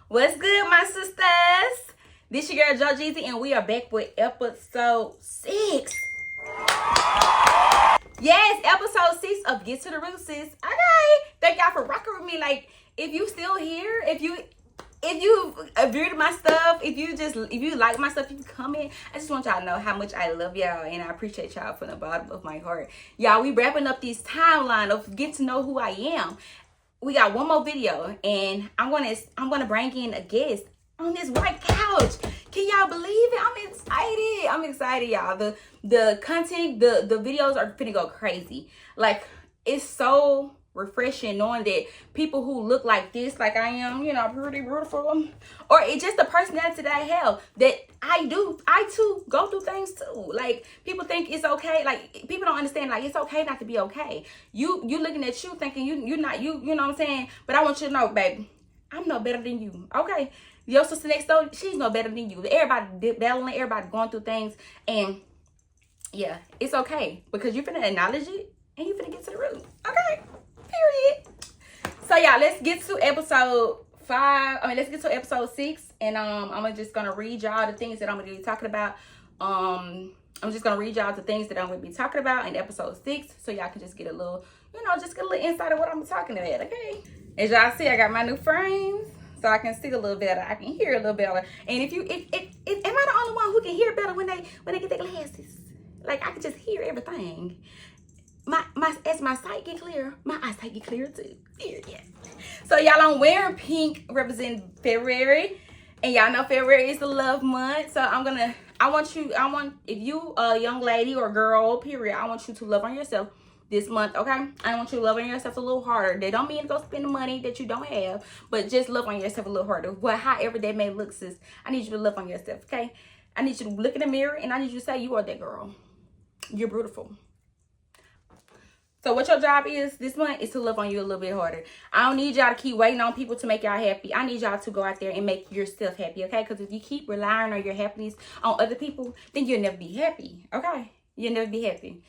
What's good, my sisters? This your girl, Joe Jeezy, and we are back with episode 6. Yes, episode 6 of Get to the Root, sis. Okay. Thank y'all for rocking with me. Like, if you still here, if you viewed my stuff, if you like my stuff, you can comment. I just want y'all to know how much I love y'all, and I appreciate y'all from the bottom of my heart. Y'all, we wrapping up this timeline of get to know who I am. We got one more video, and I'm gonna bring in a guest on this white couch. Can y'all believe it? I'm excited, y'all. The content, the videos are finna go crazy. Like, it's so refreshing knowing that people who look like this, like I am, pretty beautiful, or it's just the personality that I have, that I too go through things too. Like, people think it's okay, like people don't understand, like it's okay not to be okay. You looking at you thinking you're not you know what I'm saying? But I want you to know, baby, I'm no better than you. Okay, your sister next door, she's no better than you. Everybody battling, everybody going through things, and yeah, it's okay, because you're finna acknowledge it and you finna get to the root. Okay, period. So y'all, let's get to episode 6, and I'm just gonna read y'all the things that I'm gonna be talking about. I'm just gonna read y'all the things that I'm gonna be talking about in episode 6, so y'all can just get a little, insight of what I'm talking about. Okay, as y'all see, I got my new frames, so I can see a little better, I can hear a little better. And if am I the only one who can hear better when they get their glasses? Like, I can just hear everything. As my sight get clear, my eyesight get clear too. Period. So y'all, I'm wearing pink representing February, and y'all know February is the love month. So if you a young lady or girl, period, I want you to love on yourself this month, okay? I want you to love on yourself a little harder. They don't mean to go spend the money that you don't have, but just love on yourself a little harder. However that may look, sis, I need you to love on yourself, okay? I need you to look in the mirror, and I need you to say you are that girl. You're beautiful. So what your job is this month is to love on you a little bit harder. I don't need y'all to keep waiting on people to make y'all happy. I need y'all to go out there and make yourself happy, okay? Because if you keep relying on your happiness on other people, then you'll never be happy, okay? You'll never be happy.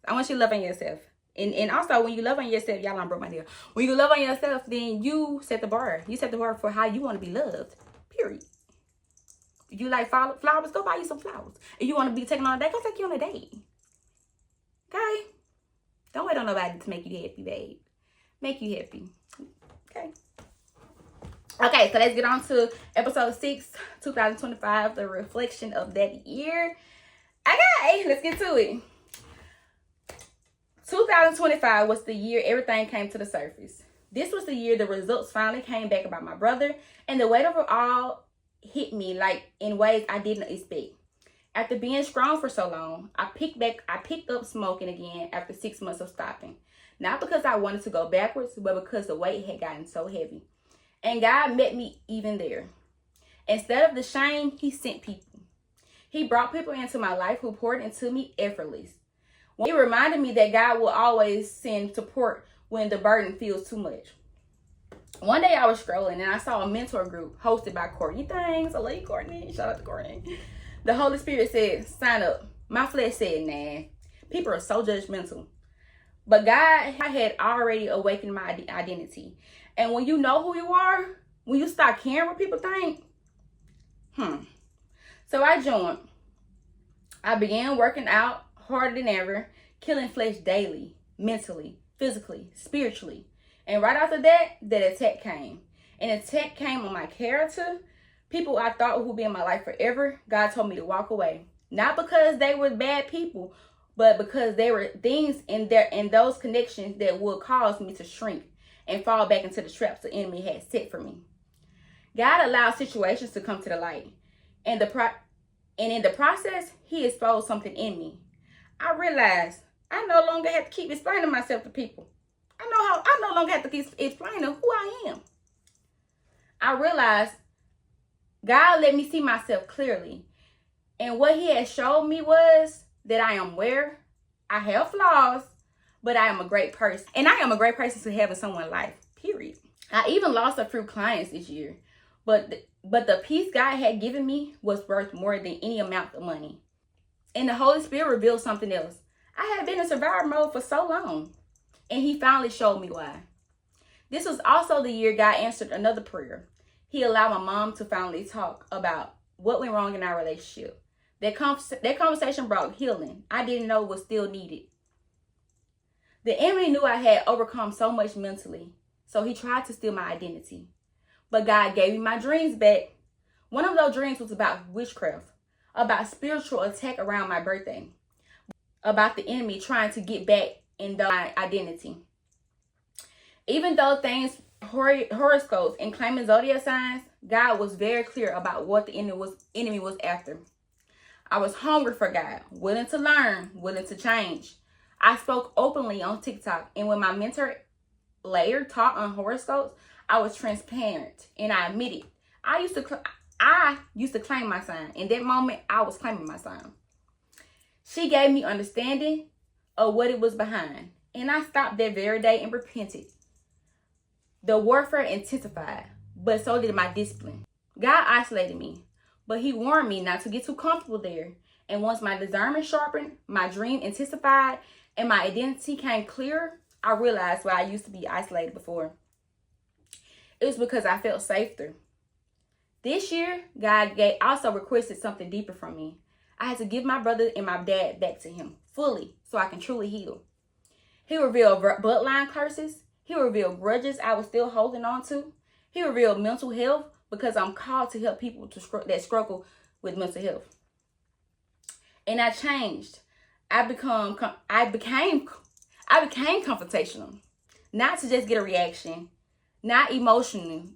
I want you to love on yourself. And also, when you love on yourself, y'all, I broke my deal. When you love on yourself, then you set the bar. You set the bar for how you want to be loved, period. If you like flowers, go buy you some flowers. If you want to be taken on a date, go take you on a date, okay? Don't wait on nobody to make you happy, babe. Make you happy. Okay. Okay, so let's get on to episode 6, 2025, the reflection of that year. Okay, let's get to it. 2025 was the year everything came to the surface. This was the year the results finally came back about my brother, and the weight of it all hit me like in ways I didn't expect. After being strong for so long, I picked up smoking again after 6 months of stopping. Not because I wanted to go backwards, but because the weight had gotten so heavy. And God met me even there. Instead of the shame, he sent people. He brought people into my life who poured into me effortlessly. It reminded me that God will always send support when the burden feels too much. One day I was scrolling and I saw a mentor group hosted by Courtney Things. I love you, Courtney. Shout out to Courtney. The Holy Spirit said, sign up. My flesh said, nah. People are so judgmental. But God had already awakened my identity. And when you know who you are, when you stop caring what people think, So I joined. I began working out harder than ever, killing flesh daily, mentally, physically, spiritually. And right after that, the attack came. An attack came on my character. People I thought would be in my life forever, God told me to walk away. Not because they were bad people, but because there were things in those connections that would cause me to shrink and fall back into the traps the enemy had set for me. God allowed situations to come to the light. And in the process, he exposed something in me. I realized I no longer have to keep explaining myself to people. I no longer have to keep explaining who I am. I realized God let me see myself clearly. And what he had showed me was that I am where I have flaws, but I am a great person. And I am a great person to have in someone's life, period. I even lost a few clients this year. But the peace God had given me was worth more than any amount of money. And the Holy Spirit revealed something else. I had been in survival mode for so long. And he finally showed me why. This was also the year God answered another prayer. He allowed my mom to finally talk about what went wrong in our relationship. That conversation brought healing I didn't know was still needed. The enemy knew I had overcome so much mentally, so he tried to steal my identity. But God gave me my dreams back. One of those dreams was about witchcraft, about spiritual attack around my birthday, about the enemy trying to get back in my identity. Even though things, horoscopes and claiming zodiac signs, God was very clear about what the enemy was after. I was hungry for God, willing to learn, willing to change. I spoke openly on TikTok, and when my mentor later taught on horoscopes, I was transparent and I admitted I used to claim my sign. In that moment, I was claiming my sign. She gave me understanding of what it was behind, and I stopped that very day and repented. The warfare intensified, but so did my discipline. God isolated me, but he warned me not to get too comfortable there. And once my discernment sharpened, my dream intensified, and my identity came clearer, I realized why I used to be isolated before. It was because I felt safer. This year, God also requested something deeper from me. I had to give my brother and my dad back to him fully so I can truly heal. He revealed bloodline curses. He revealed grudges I was still holding on to. He revealed mental health because I'm called to help people that struggle with mental health. And I changed. I became confrontational. Not to just get a reaction, not emotionally,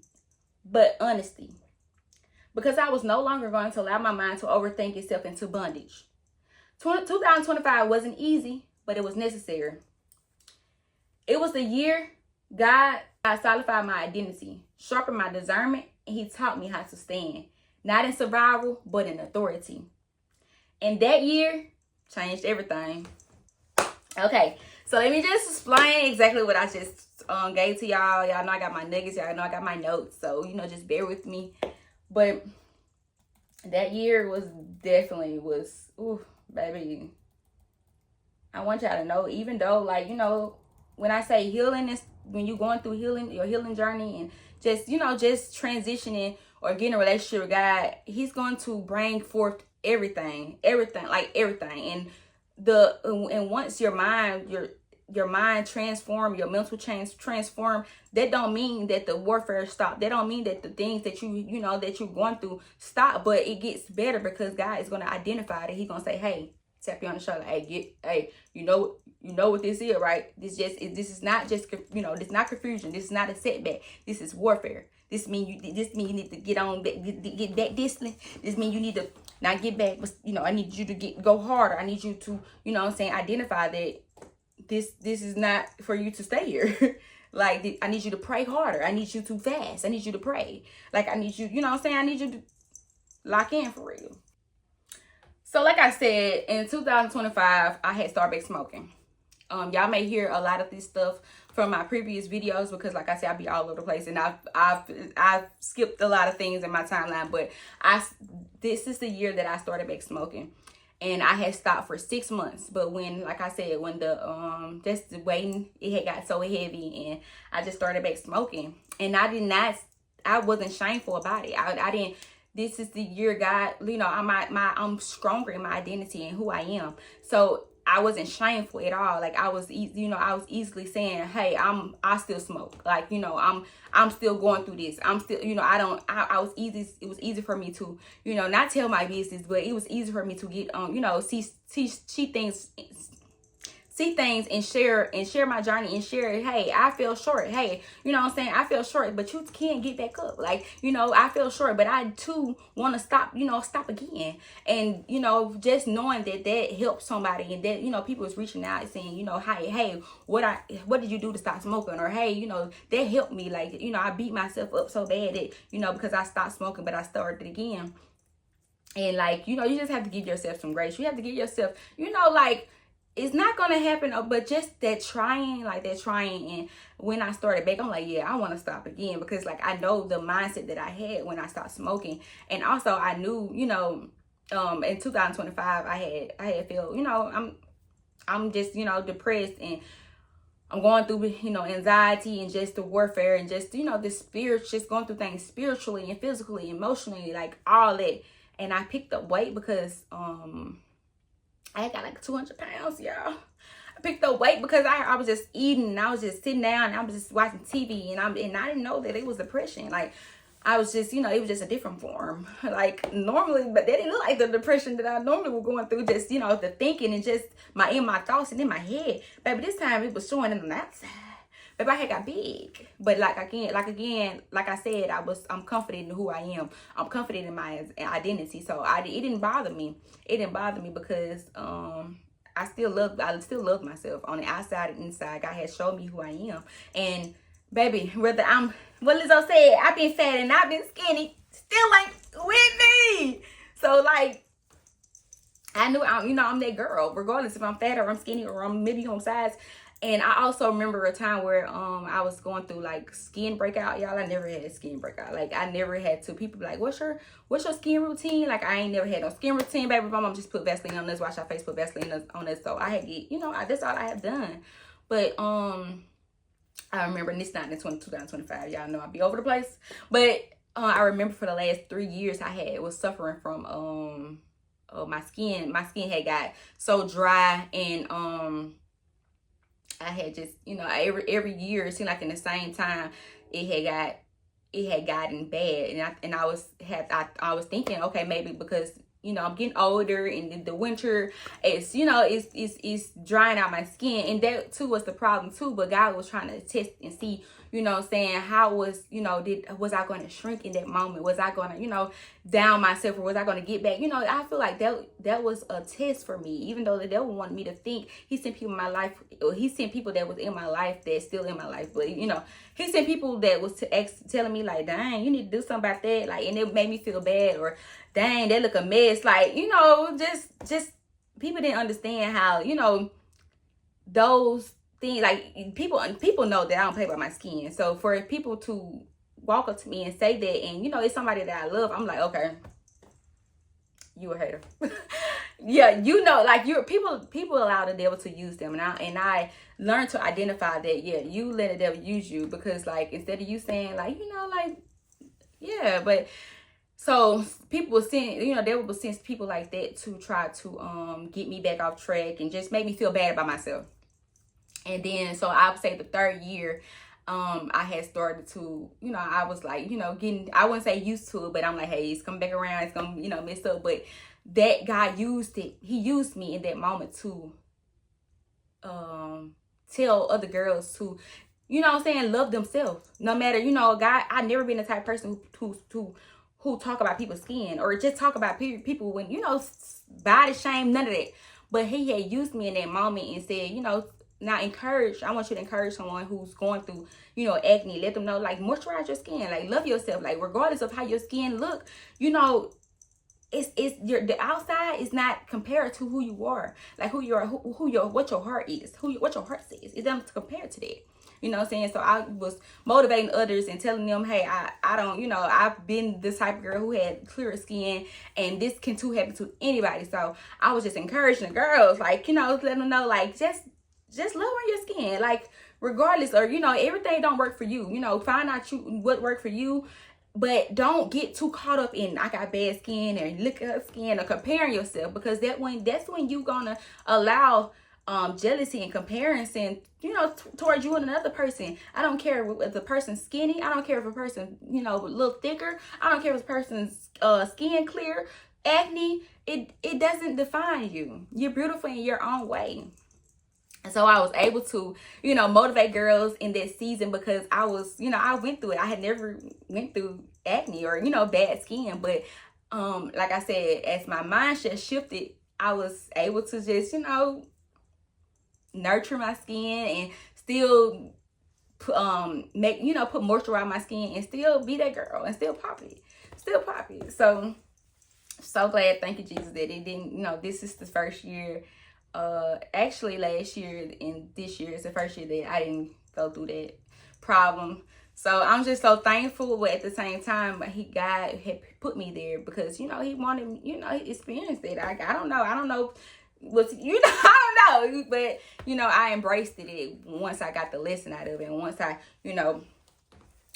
but honesty. Because I was no longer going to allow my mind to overthink itself into bondage. 2025 wasn't easy, but it was necessary. It was the year God solidified my identity, sharpened my discernment, and he taught me how to stand. Not in survival, but in authority. And that year changed everything. Okay, so let me just explain exactly what I just gave to y'all. Y'all know I got my nuggets. Y'all know I got my notes. So, just bear with me. But that year was definitely ooh, baby. I want y'all to know, even though, when I say healing is when you're going through healing, your healing journey, and just transitioning or getting a relationship with God, he's going to bring forth everything. And once your mind transform, your mental change transform, that don't mean that the warfare stopped. That don't mean that the things that that you're going through stop, but it gets better because God is going to identify that. He's going to say, hey, tap you on the shoulder. Hey, you know what this is, right? This is not just, this is not confusion. This is not a setback. This is warfare. This mean you need to get on, get back discipline. This mean you need to not get back, but I need you to go harder. I need you to, identify that this is not for you to stay here. I need you to pray harder. I need you to fast. I need you to pray. I need you, I need you to lock in for real. So like I said, in 2025, I had started back smoking. Y'all may hear a lot of this stuff from my previous videos because, like I said, I be all over the place, and I've skipped a lot of things in my timeline. But this is the year that I started back smoking, and I had stopped for 6 months. But when, like I said, when just the waiting, it had got so heavy, and I just started back smoking, and I wasn't shameful about it. I didn't. This is the year God, I'm stronger in my identity and who I am. So I wasn't shameful at all. I was easily saying, hey, I still smoke. I'm still going through this. I'm still, it was easy for me to, not tell my business, but it was easy for me to get, see things and share my journey and share, hey, I fell short. Hey, I fell short, but you can't get back up. I fell short, but I too want to stop again. And, just knowing that helped somebody, and that, people was reaching out saying, hey, what did you do to stop smoking? Or, hey, that helped me. I beat myself up so bad that, because I stopped smoking, but I started again. And you just have to give yourself some grace. You have to give yourself, it's not going to happen, but just that trying. And when I started back, I'm like, yeah, I want to stop again because I know the mindset that I had when I stopped smoking. And also I knew, in 2025, I had felt, I'm just, depressed. And I'm going through, anxiety and just the warfare and just, the spirit, just going through things spiritually and physically, emotionally, like all that. And I picked up weight because I got like 200 pounds, y'all. I picked up weight because I was just eating and I was just sitting down and I was just watching TV and I didn't know that it was depression. Like, I was just, it was just a different form. Like, normally, but that didn't look like the depression that I normally was going through. Just, the thinking and just in my thoughts and in my head. Baby, this time it was showing on the outside. Baby, I had got big. But like I said, I'm confident in who I am. I'm confident in my identity. So it didn't bother me. It didn't bother me because I still love myself on the outside and inside. God has showed me who I am. And baby, whether what Lizzo said, I've been fat and I've been skinny, still ain't with me. So like, I knew I'm that girl, regardless if I'm fat or I'm skinny or I'm medium size. And I also remember a time where I was going through like skin breakout, y'all. I never had a skin breakout. Like, I never had to. People be like, what's your skin routine? Like, I ain't never had no skin routine, baby. My mom just put Vaseline on this, wash our face, put Vaseline on this. So I had to that's all I have done. But I remember, and this not in 2025, y'all know I'll be over the place. But I remember for the last 3 years I was suffering from my skin. My skin had got so dry, and I had just, every year, it seemed like in the same time, it had gotten bad. And I was thinking, okay, maybe because, I'm getting older and the winter, it's drying out my skin. And that too was the problem too. But God was trying to test and see, how was, was I going to shrink in that moment? Was I going to, down myself, or was I going to get back? I feel like that was a test for me. Even though the devil wanted me to think, he sent people in my life, or he sent people that was in my life that's still in my life. But, he sent people that was telling me like, dang, you need to do something about that. Like, and it made me feel bad, or dang, they look a mess. Like, just people didn't understand how, those things, like people know that I don't play by my skin. So for people to walk up to me and say that, and it's somebody that I love, I'm like, okay, you a hater. Yeah, like people allow the devil to use them, and I learned to identify that. Yeah, you let the devil use you, because like, instead of you saying like, like, yeah, but so people will send, they will send people like that to try to get me back off track and just make me feel bad about myself. And then, so I would say the third year, I had started to, I was like, getting, I wouldn't say used to it, but I'm like, hey, it's coming back around, it's gonna, mess up. But that God used it. He used me in that moment to tell other girls to, love themselves. No matter, God, I've never been the type of person who talk about people's skin, or just talk about people when, body shame, none of that. But he had used me in that moment and said, now I want you to encourage someone who's going through, acne. Let them know, like, moisturize your skin, like, love yourself, like, regardless of how your skin look, the outside is not compared to who you are, like who you are, what your heart is, what your heart says. It's not compared to that. You know what I'm saying? So I was motivating others and telling them, hey, I don't, I've been this type of girl who had clearer skin, and this can too happen to anybody. So I was just encouraging the girls, like, letting them know, like, just love on your skin, like, regardless, or, everything don't work for you. Find out what worked for you. But don't get too caught up in, I got bad skin, or look at her skin, or comparing yourself, because that's when you gonna allow jealousy and comparison, towards you and another person. I don't care if the person's skinny. I don't care if a person, a little thicker. I don't care if a person's skin clear, acne. It doesn't define you. You're beautiful in your own way. And so I was able to, motivate girls in that season, because I was, I went through it. I had never went through acne or, bad skin. But like I said, as my mindset shifted, I was able to just, nurture my skin and still put moisture on my skin and still be that girl and still poppy. So glad, thank you, Jesus, that it didn't, this is the first year. Actually last year and this year is the first year that I didn't go through that problem. So I'm just so thankful, but at the same time, God had put me there because, he wanted, he experienced it. I don't know, was, I don't know, but I embraced it once I got the lesson out of it, and once I,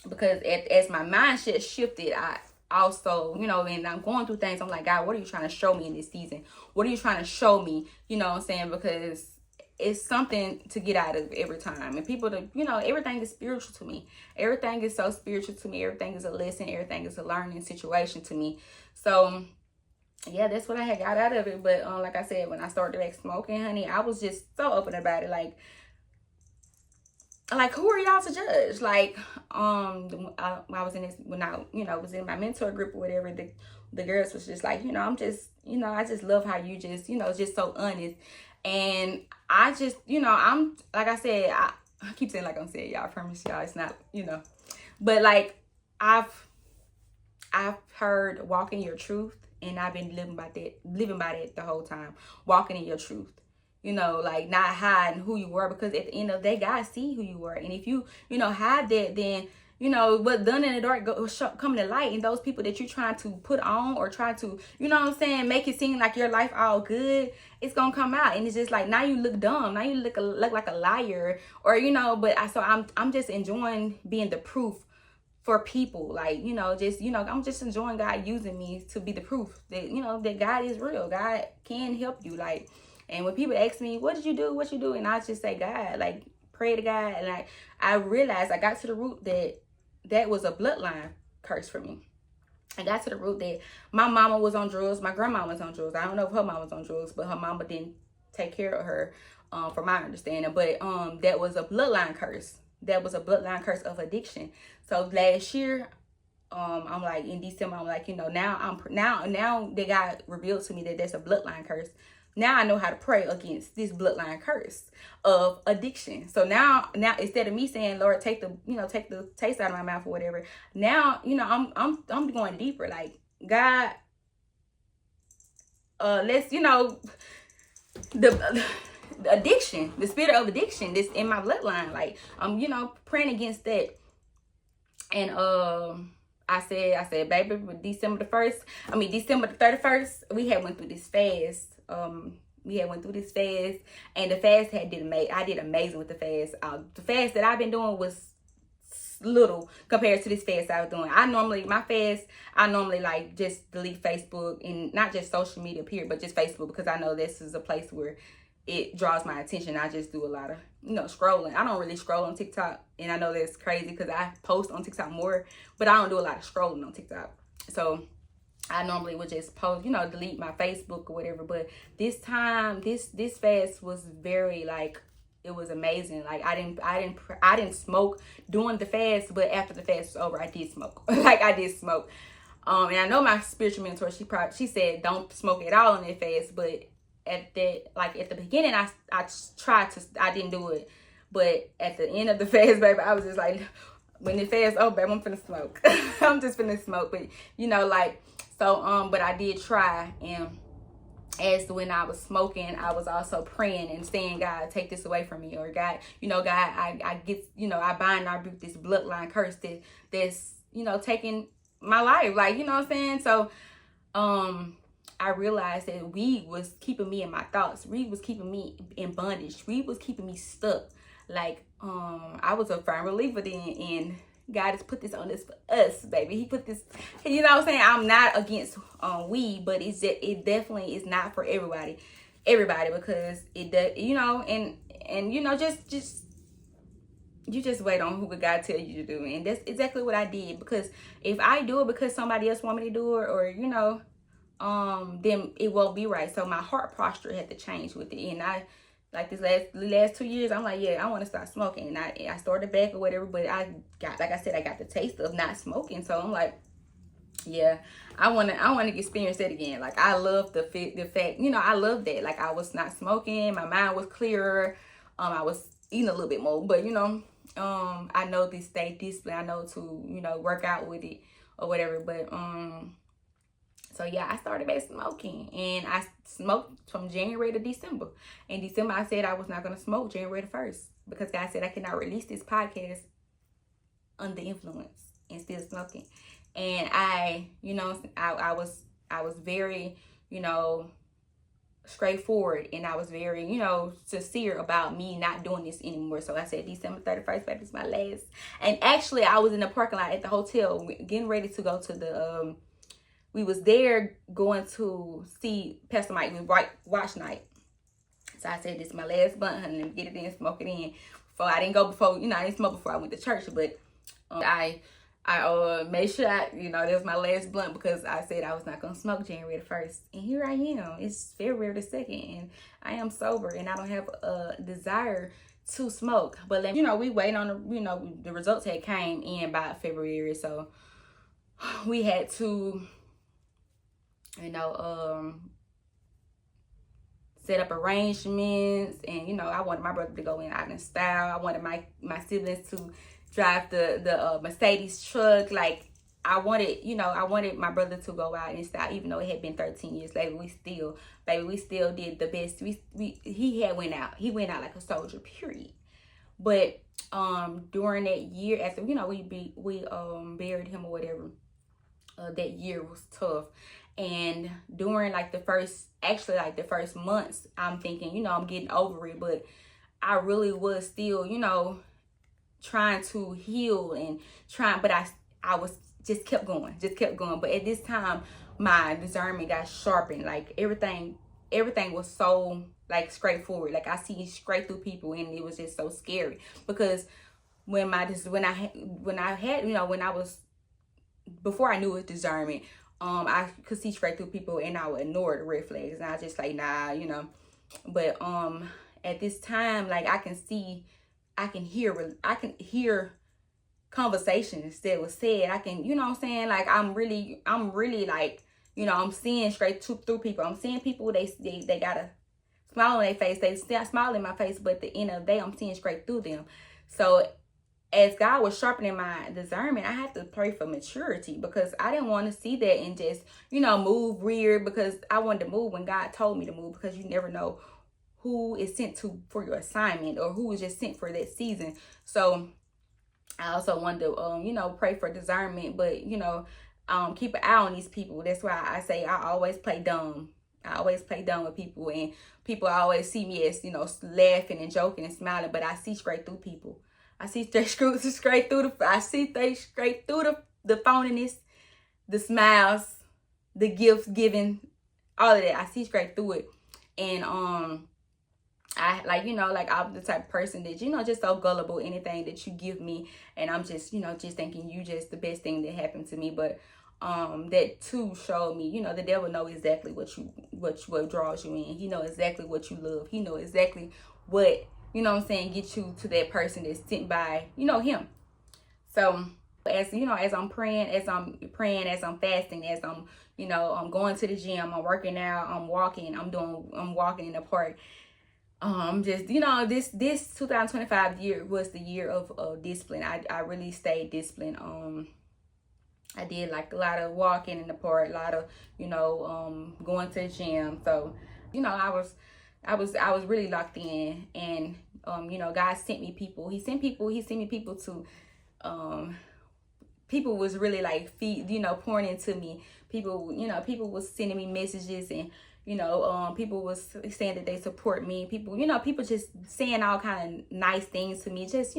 because as my mindset shifted, I also, and I'm going through things. I'm like, God, what are you trying to show me in this season? What are you trying to show me? You know what I'm saying? Because it's something to get out of every time. And people, everything is spiritual to me. Everything is so spiritual to me. Everything is a lesson. Everything is a learning situation to me. So, yeah, that's what I had got out of it. But like I said, when I started back smoking, honey, I was just so open about it. Like who are y'all to judge? Like, I was in this, when I, was in my mentor group or whatever, the girls was just like, I'm just, I just love how you just, just so honest. And I just, I'm, like I said, I keep saying, like I'm saying, y'all, I promise y'all, it's not, but like, I've heard walk in your truth, and I've been living by that the whole time, walking in your truth. Like not hiding who you were, because at the end of the day, God see who you were. And if you, hide that, then, what's done in the dark come to light. And those people that you're trying to put on or try to, make it seem like your life all good, it's going to come out. And it's just like, now you look dumb. Now you look like a liar, or, but I'm just enjoying being the proof for people. Like, I'm just enjoying God using me to be the proof that, that God is real. God can help you. Like, and when people ask me, what did you do? What you do? And I just say, God, like, pray to God. And I realized, I got to the root that was a bloodline curse for me. I got to the root that my mama was on drugs. My grandma was on drugs. I don't know if her mom was on drugs, but her mama didn't take care of her, from my understanding. But that was a bloodline curse. That was a bloodline curse of addiction. So last year, I'm like, in December, I'm like, now that God revealed to me that that's a bloodline curse. Now I know how to pray against this bloodline curse of addiction. So now instead of me saying, Lord, take the taste out of my mouth or whatever, now, I'm going deeper. Like, God, let's, the addiction, the spirit of addiction that's in my bloodline. Like, I'm, praying against that. And I said, baby, with December the 31st, we had went through this fast. And the fast I did amazing with the fast. The fast that I've been doing was little compared to this fast I was doing. I normally like just delete Facebook, and not just social media period, but just Facebook, because I know this is a place where it draws my attention. I just do a lot of, scrolling. I don't really scroll on TikTok, and I know that's crazy because I post on TikTok more, but I don't do a lot of scrolling on TikTok. So I normally would just post, delete my Facebook or whatever. But this time, this fast was very, like, it was amazing. Like, I didn't smoke during the fast, but after the fast was over, I did smoke. Like, I did smoke. And I know my spiritual mentor, she said don't smoke at all on that fast. But at the beginning, I tried to, I didn't do it. But at the end of the fast, baby, I was just like, when the fast over, baby, I'm finna smoke. I'm just finna smoke. But but I did try, and as when I was smoking, I was also praying and saying, God, take this away from me, or God, God, I get, I bind and I rebuke this bloodline curse that's, taking my life, like, what I'm saying? So, I realized that weed was keeping me in my thoughts. Weed was keeping me in bondage. Weed was keeping me stuck. Like, I was a firm believer then, and God has put this on us for us, baby. He put this, what I'm saying? I'm not against weed, but it definitely is not for everybody, because it does, and just you just wait on who God tell you to do. And that's exactly what I did, because if I do it because somebody else want me to do it, or then it won't be right. So my heart posture had to change with it. And I, like, this last 2 years, I'm like, yeah, I want to start smoking. And I started back or whatever, but I got the taste of not smoking. So I'm like, yeah, I want to experience that again. Like, I love the fact, I love that. Like, I was not smoking. My mind was clearer. I was eating a little bit more, but I know to stay disciplined. I know to, work out with it or whatever. But, so yeah, I started back smoking, and I smoked from January to December. In December, I said I was not going to smoke January the 1st, because God said I cannot release this podcast under influence and still smoking. And I was very, straightforward, and I was very, sincere about me not doing this anymore. So I said December 31st, baby, is my last. And actually, I was in the parking lot at the hotel getting ready to go to the we was there going to see Pastor Mike with watch night. So I said, this is my last blunt, honey, let me get it in, smoke it in. I didn't smoke before I went to church, but I made sure that was my last blunt, because I said I was not going to smoke January 1st. And here I am. It's February the 2nd, and I am sober, and I don't have a desire to smoke. But, we wait on the results had came in by February. So we had to, set up arrangements, and I wanted my brother to go out in style. I wanted my siblings to drive the Mercedes truck. Like, I wanted my brother to go out in style, even though it had been 13 years later. We still did the best. He went out like a soldier, period. But during that year, after we buried him or whatever, that year was tough. And during the first months, I'm thinking, I'm getting over it, but I really was still, trying to heal and but I was just kept going. But at this time, my discernment got sharpened. Like, everything was so straightforward. Like, I see straight through people, and it was just so scary, because before I knew it discernment, I could see straight through people, and I would ignore the red flags, and I was just like, nah, But at this time, I can hear conversations that was said. I can, I'm really I'm seeing straight through people. I'm seeing people, they got a smile on their face. They smile in my face, but at the end of the day, I'm seeing straight through them. So as God was sharpening my discernment, I had to pray for maturity, because I didn't want to see that and just, move weird, because I wanted to move when God told me to move, because you never know who is sent for your assignment, or who is just sent for that season. So I also wanted to, pray for discernment, but, keep an eye on these people. That's why I say I always play dumb. I always play dumb with people, and people always see me as, laughing and joking and smiling, but I see straight through people. I see straight through the phoniness, the smiles, the gifts given, all of that. I see straight through it. And I I'm the type of person that, just so gullible, anything that you give me, and I'm just, just thinking you just the best thing that happened to me. But that too showed me, the devil know exactly what draws you in. He know exactly what you love. He know exactly what, get you to that person that's sent by, him. So as I'm praying, as I'm fasting, as I'm, I'm going to the gym, I'm working out, I'm walking in the park. Just, this 2025 year was the year of discipline. I really stayed disciplined. I did a lot of walking in the park, a lot of, going to the gym. So, I was really locked in, and, God sent me people. He sent me people to, people was really pouring into me. People was sending me messages, and, people was saying that they support me. People just saying all kind of nice things to me. Just,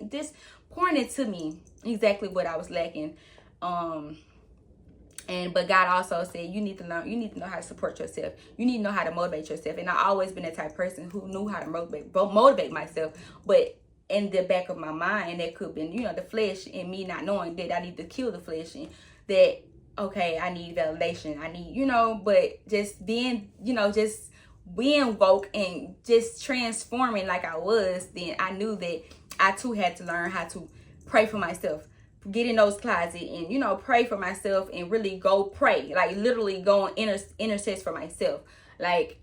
just pouring into me exactly what I was lacking. But God also said, you need to know how to support yourself. You need to know how to motivate yourself. And I always been the type of person who knew how to motivate myself. But in the back of my mind, that could be, the flesh, and me not knowing that I need to kill the flesh, and that, okay, I need validation. I need, but just being, just being woke and just transforming like I was, then I knew that I too had to learn how to pray for myself. Get in those closets and, pray for myself, and really go pray. Literally go and intercess for myself. Like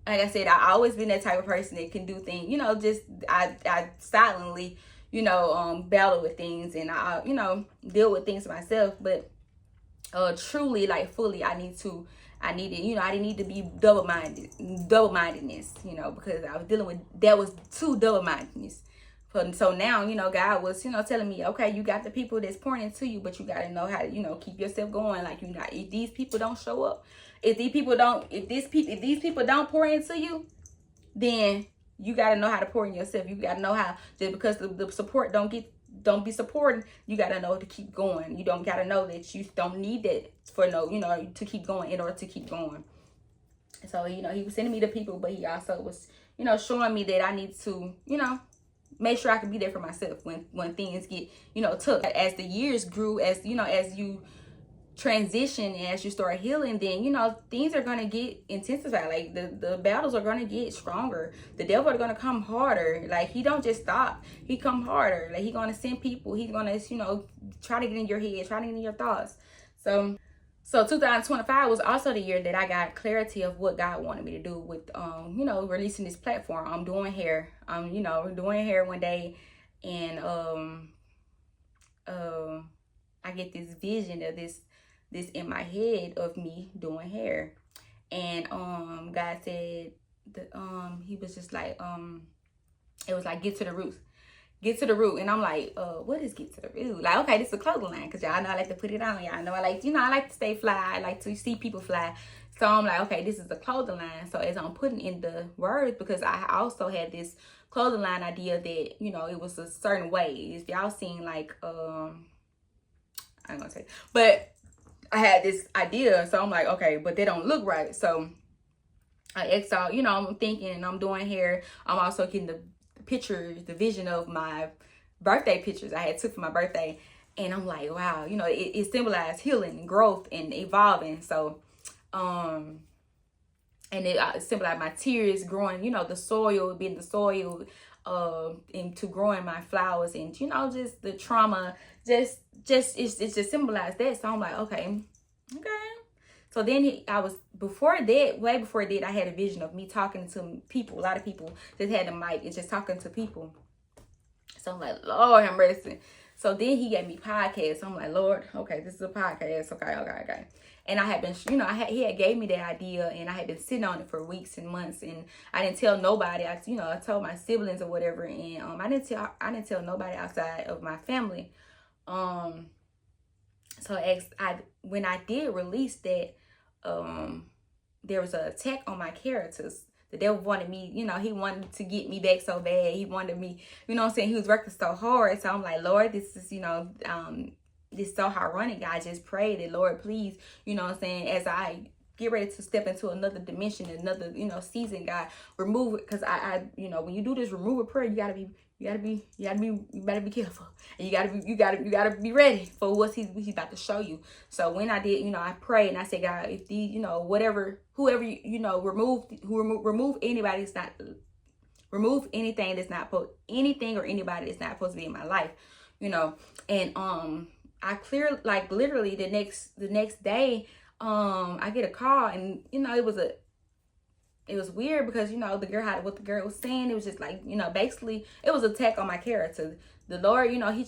I said, I always been that type of person that can do things, just I silently, battle with things, and I, deal with things myself. But truly, fully, I didn't need to be double-mindedness, because I was dealing with, that was too double-mindedness So now, you know, God was, you know, telling me, okay, you got the people that's pouring into you, but you got to know how to, you know, keep yourself going. Like, you not, if these people don't show up, if these people don't pour into you, then you got to know how to pour in yourself. You got to know how, just because the support don't be supporting, you got to know to keep going. You don't got to know that you don't need that for no, you know, to keep going in order to keep going. So, you know, he was sending me the people, but he also was, you know, showing me that I need to, you know, make sure I can be there for myself when things get, you know, tough. As the years grew, as, you know, as you transition and as you start healing, then, you know, things are going to get intensified. Like the battles are going to get stronger. The devil are going to come harder. Like, he don't just stop. He come harder. Like, he going to send people. He's going to, you know, try to get in your head, try to get in your thoughts. So 2025 was also the year that I got clarity of what God wanted me to do with, you know, releasing this platform. I'm doing hair. You know, doing hair one day, and I get this vision of this in my head of me doing hair, and God said that he was just like it was like, get to the roots. Get to the root. And I'm like, what is get to the root? Like, okay, this is a clothing line, because y'all know I like to put it on. Y'all know I like, you know, I like to stay fly. I like to see people fly. So I'm like, okay, this is a clothing line. So as I'm putting in the words, because I also had this clothing line idea that, you know, it was a certain way. If y'all seen like, I ain't gonna say, but I had this idea. So I'm like, okay, but they don't look right. So I asked out, you know, I'm thinking, and I'm doing hair. I'm also getting the pictures, the vision of my birthday pictures I had took for my birthday, and I'm like, wow, you know, it symbolized healing and growth and evolving. So and it symbolized my tears growing, you know, the soil, being the soil into growing my flowers, and, you know, just the trauma, it's just symbolized that. So I'm like, okay. So then way before that, I had a vision of me talking to people. A lot of people just had the mic and just talking to people. So I'm like, Lord have mercy. So then he gave me podcasts. So I'm like, Lord, okay, this is a podcast. Okay. And I had been, you know, he had gave me that idea, and I had been sitting on it for weeks and months, and I didn't tell nobody. I told my siblings or whatever, and I didn't tell nobody outside of my family. So when I did release that, there was an attack on my characters. The devil wanted me, you know, he wanted to get me back so bad. He wanted me, you know what I'm saying? He was working so hard. So I'm like, Lord, this is, you know, this is so ironic. I just prayed that, Lord, please, you know what I'm saying, as I get ready to step into another dimension, another, you know, season, God, remove it. Because I you know, when you do this removal prayer, you gotta be careful, and you gotta be ready for what he's about to show you. So when I did, you know, I prayed and I said, God, if these, you know, whoever you know, remove anybody that's not, remove anything that's not anything or anybody that's not supposed to be in my life, you know. And I clear, like, literally the next day, I get a call, and, you know, it was weird, because, you know, what the girl was saying, it was just like, you know, basically it was an attack on my character. The Lord, you know, he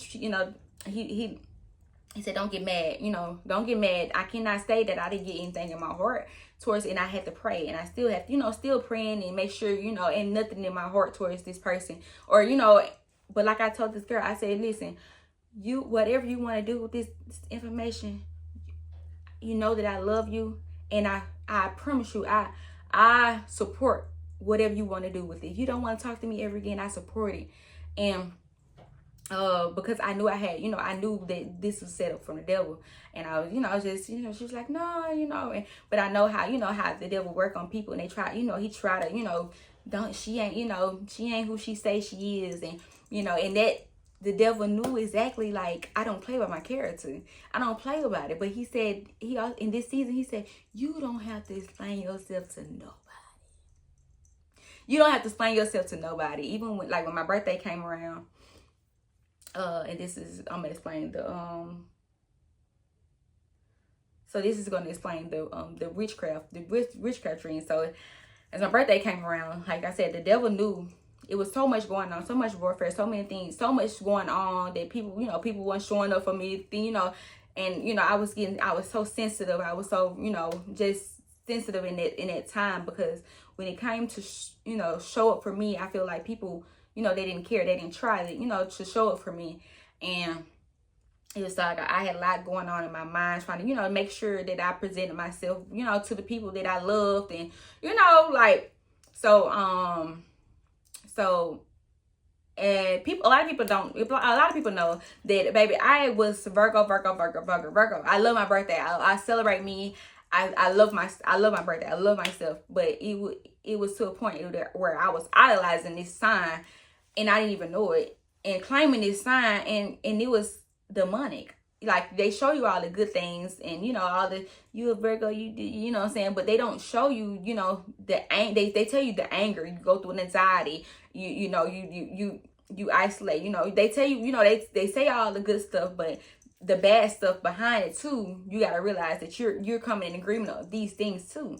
said, don't get mad, you know, don't get mad. I cannot say that I didn't get anything in my heart towards, and I had to pray, and I still have, you know, still praying and make sure, you know, and nothing in my heart towards this person, or, you know. But like I told this girl, I said, listen, whatever you want to do with this information, you know that I love you, and I promise you, I support whatever you want to do with it. If you don't want to talk to me ever again, I support it. And because I knew I knew that this was set up from the devil, and I was, you know, I was just, you know, she was like, no, you know, but I know how, you know, how the devil work on people, and they try, you know, he try to, you know, she ain't who she say she is, and, you know, and that the devil knew exactly, like, I don't play about my character. I don't play about it. But he said, in this season, he said, you don't have to explain yourself to nobody. You don't have to explain yourself to nobody. Even when my birthday came around, and I'm gonna explain so this is gonna explain the witchcraft dream. So as my birthday came around, like I said, the devil knew. It was so much going on, so much warfare, so many things, so much going on that people, you know, people weren't showing up for me, you know, and, you know, I was so sensitive. I was so, you know, just sensitive in that time, because when it came to, you know, show up for me, I feel like people, they didn't care. They didn't try it, to show it for me. And it was like I had a lot going on in my mind, trying to, make sure that I presented myself, to the people that I loved. And, and a lot of people know that, baby, I was Virgo. I love my birthday. I celebrate me. I love my birthday. I love myself. But it was to a point where I was idolizing this sign, and I didn't even know it, and claiming this sign, and it was demonic. Like, they show you all the good things, and all the, you a Virgo, you know what I'm saying, but they don't show you, they tell you the anger, you go through an anxiety, you isolate, they tell you, they say all the good stuff, but the bad stuff behind it too. You got to realize that you're coming in agreement of these things too.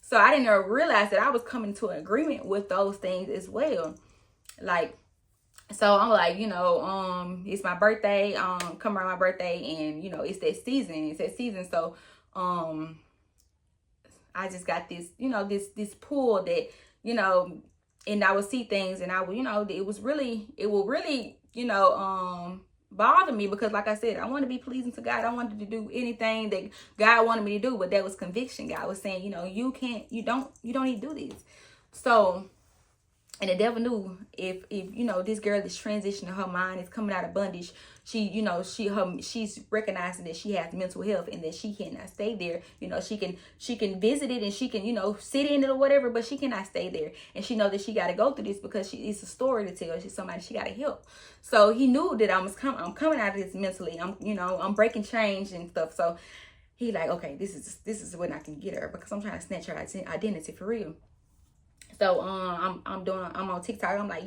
So I didn't ever realize that I was coming to an agreement with those things as well. Like, so I'm like, it's my birthday, come around my birthday, and it's that season. So I just got this, this pull that, and I would see things, and I would, it will really, bother me, because like I said, I want to be pleasing to God. I wanted to do anything that God wanted me to do, but that was conviction. God was saying, you don't need to do this. So, and the devil knew if this girl is transitioning, her mind is coming out of bondage. She's recognizing that she has mental health, and that she cannot stay there. She can visit it, and she can, sit in it or whatever, but she cannot stay there. And she know that she got to go through this, because it's a story to tell. She's somebody she got to help. So he knew that I'm coming out of this mentally. I'm breaking change and stuff. So he like, okay, this is when I can get her, because I'm trying to snatch her identity for real. So I'm on TikTok. I'm like,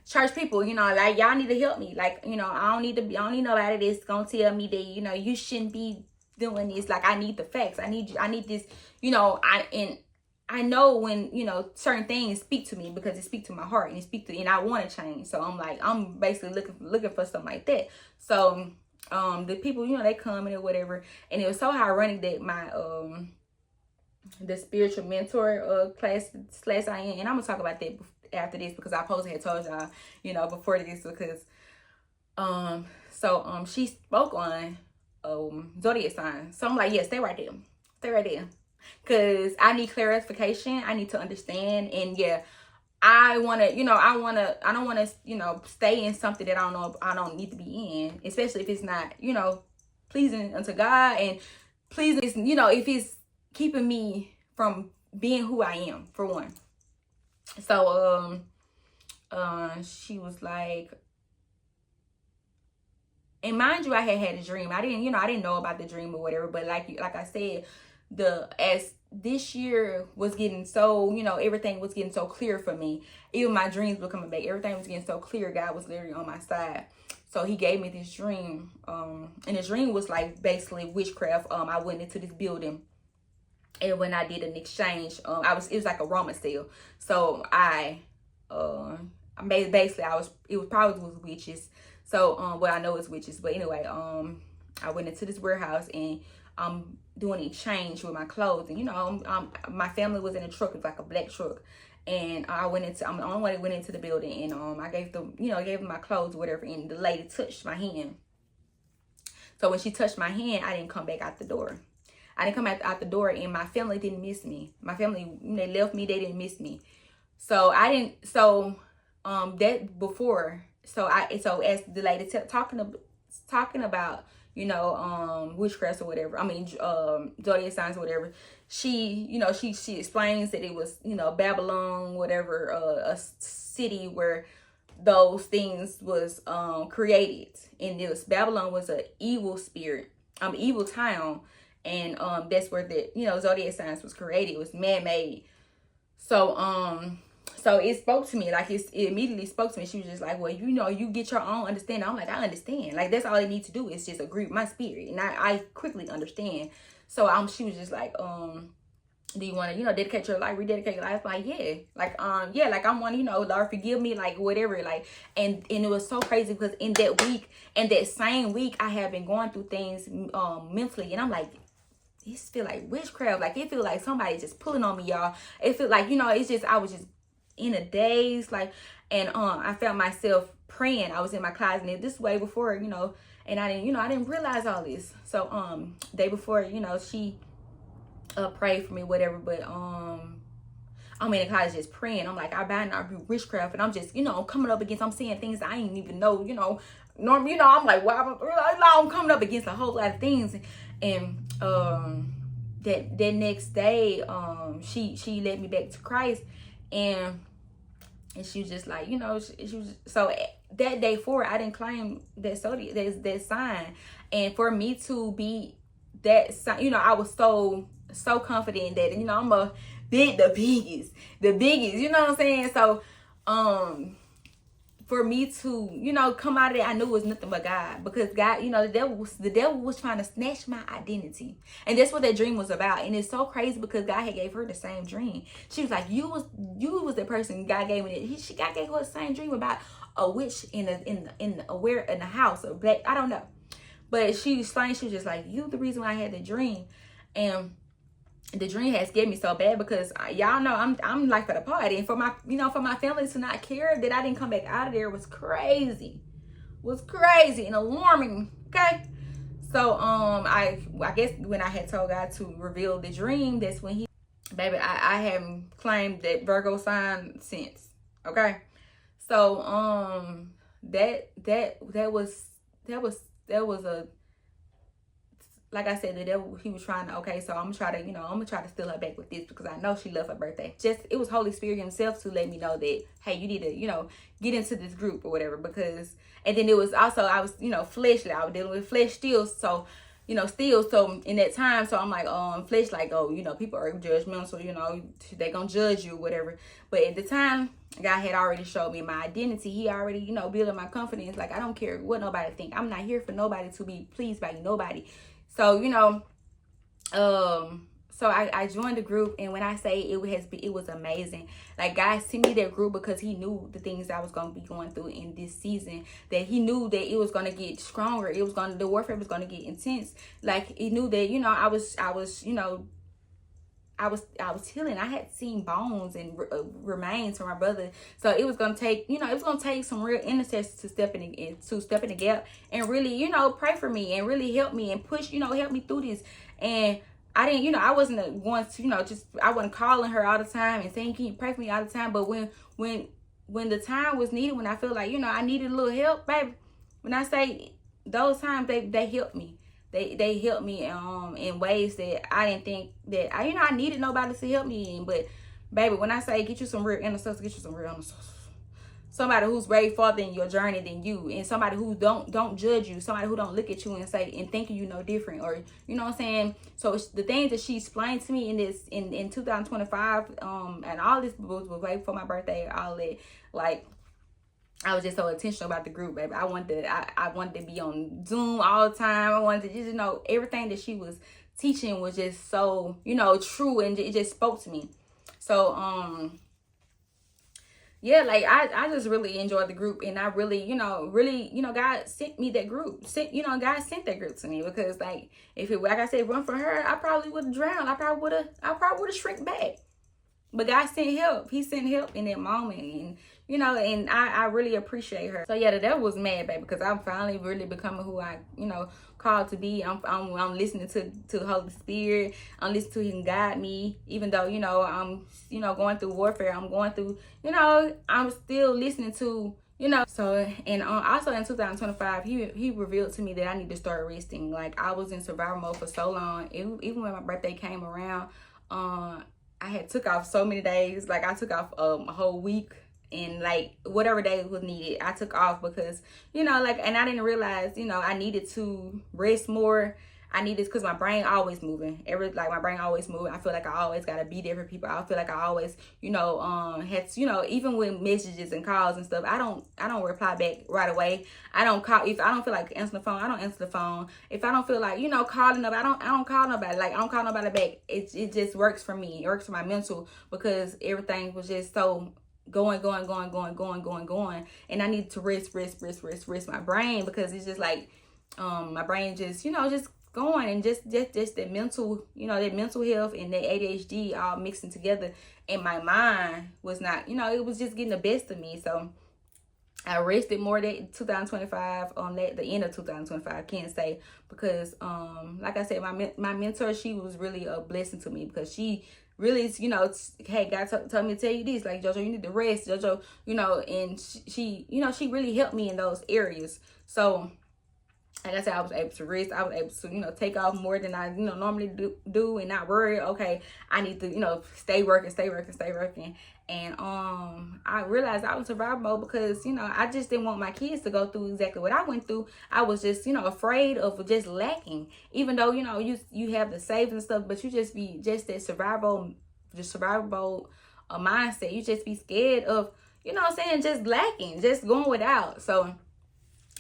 church people, like, y'all need to help me. Like, I don't need nobody that's gonna tell me that, you shouldn't be doing this. Like, I need the facts. I need this, I know when, certain things speak to me, because it speak to my heart, and I want to change. So I'm like, I'm basically looking for something like that. So the people, they come or whatever, and it was so ironic that my the spiritual mentor class I am, and I'm gonna talk about that after this, because I supposed to have told y'all, before this, because she spoke on zodiac signs. So I'm like, yeah, stay right there, because I need clarification. I need to understand. And yeah, I don't want to stay in something that I don't need to be in, especially if it's not pleasing unto God, and pleasing, if it's keeping me from being who I am, for one. So she was like, and mind you, I had a dream. I didn't know about the dream or whatever, but like I said, as this year was getting so, everything was getting so clear for me. Even my dreams were coming back. Everything was getting so clear. God was literally on my side. So he gave me this dream. And the dream was like basically witchcraft. I went into this building, and when I did an exchange, it was like a Roman sale. So it probably was witches. So, I know it's witches, but anyway, I went into this warehouse, and I'm doing an exchange with my clothes, and my family was in a truck. It was like a black truck, and I'm the only one that went into the building, and I gave them, gave them my clothes or whatever, and the lady touched my hand. So when she touched my hand, I didn't come back out the door. I didn't come out the door, and my family didn't miss me. My family, when they left me, they didn't miss me. So I didn't. So that before. So as the lady talking about witchcraft or whatever. I mean zodiac signs or whatever. She she explains that it was Babylon, whatever, a city where those things was created, and Babylon was an evil spirit, evil town. And that's where the zodiac signs was created. It was man-made. So it spoke to me, like it immediately spoke to me. She was just like, well, you get your own understanding. I'm like, I understand. Like, that's all I need to do is just agree with my spirit, and I quickly understand. So she was just like, do you want to dedicate your life, rededicate your life? Like, yeah, like like I want Lord, forgive me, like whatever, like, and it was so crazy, because in that same week, I have been going through things mentally, and I'm like, this feel like witchcraft. Like, it feel like somebody just pulling on me, y'all. It feel like, it's just, I was just in a daze, like, And I found myself praying. I was in my closet, and this way before, and I didn't realize all this. So day before, she prayed for me, whatever. But I'm in the closet just praying. I'm like, I bind our witchcraft, and I'm just, coming up against. I'm seeing things I ain't even know, Norm, I'm like, wow, I'm coming up against a whole lot of things, and that next day, she led me back to Christ, and she was just like, she was so that day forward, I didn't claim that that sign, and for me to be that sign, I was so confident that I'm a the biggest, you know what I'm saying? So for me to, come out of it, I knew it was nothing but God. Because God, the devil was trying to snatch my identity. And that's what that dream was about. And it's so crazy because God had gave her the same dream. She was like, you was the person God gave me. God gave her the same dream about a witch in the house, or black, I don't know. But she was saying, she was just like, you the reason why I had the dream. And the dream has scared me so bad because y'all know I'm like for the party, and for my family to not care that I didn't come back out of there was crazy and alarming. Okay, so I guess when I had told God to reveal the dream, that's when baby, I haven't claimed that Virgo sign since. Okay, so that was a, like I said, the devil, he was trying to, okay, so I'm gonna try to steal her back with this, because I know she loved her birthday. It was Holy Spirit himself to let me know that, hey, you need to, get into this group or whatever, because, and then it was also, I was, fleshly, I was dealing with flesh still, so, so in that time, so I'm like, flesh, like, oh, people are judgmental, they gonna judge you or whatever. But at the time, God had already showed me my identity. He already, building my confidence. Like, I don't care what nobody think. I'm not here for nobody to be pleased by nobody. So, so I joined the group, and when I say it was amazing. Like, God sent me that group because he knew the things I was going to be going through in this season, that he knew that it was going to get stronger. The warfare was going to get intense. Like, he knew that, I was healing. I had seen bones and remains from my brother. So it was going to take, some real intercessors to step in the gap and really, pray for me and really help me and push, help me through this. And I didn't, I wasn't one to, I wasn't calling her all the time and saying, can you pray for me all the time? But when the time was needed, when I feel like, I needed a little help, baby, when I say those times, they helped me. They helped me in ways that I didn't think that I needed nobody to help me in. But baby, when I say get you some real intercessors, get you some real intercessors. Somebody who's way farther in your journey than you, and somebody who don't judge you, somebody who don't look at you and say and think you know different, or you know what I'm saying. So it's the things that she explained to me in 2025, and all this was way before my birthday, all that, like, I was just so intentional about the group, baby. I wanted to be on Zoom all the time. I wanted to just, everything that she was teaching was just so, true, and it just spoke to me. So, yeah, like I just really enjoyed the group, and I really, God sent me that group. God sent that group to me, because like like I said, run for her, I probably would have drowned. I probably would have shrink back. But God sent help. He sent help in that moment, and and I really appreciate her. So yeah, the devil was mad, baby, because I'm finally really becoming who I, called to be. I'm listening to the Holy Spirit. I'm listening to him guide me, even though I'm going through warfare. I'm going through I'm still listening to So, and also in 2025, he revealed to me that I need to start resting. Like, I was in survival mode for so long. Even when my birthday came around, I had took off so many days. Like, I took off a whole week, and like whatever day was needed, I took off, because and I didn't realize I needed to rest more. I needed, because my brain always moving. My brain always moving. I feel like I always gotta be there for people. I feel like I always had to, even with messages and calls and stuff, I don't reply back right away. I don't call if I don't feel like answering the phone. I don't answer the phone. If I don't feel like calling up, I don't call nobody. Like, I don't call nobody back. It just works for me. It works for my mental, because everything was just so going, and I need to rest my brain, because it's just like my brain just just going, and just that mental, that mental health and that ADHD all mixing together, and my mind was not, it was just getting the best of me. So I rested more that 2025, that the end of 2025, I can't say, because like I said, my mentor, she was really a blessing to me, because she really, hey, God told me to tell you this, like, JoJo, you need to rest, JoJo, and she she really helped me in those areas. So like I said, I was able to rest. I was able to, take off more than I, normally do, and not worry, okay, I need to, stay working. And I realized I was in survival mode, because, I just didn't want my kids to go through exactly what I went through. I was just, afraid of just lacking. Even though, you have the savings and stuff, but you just be just that survival mode mindset. You just be scared of, just lacking, just going without. So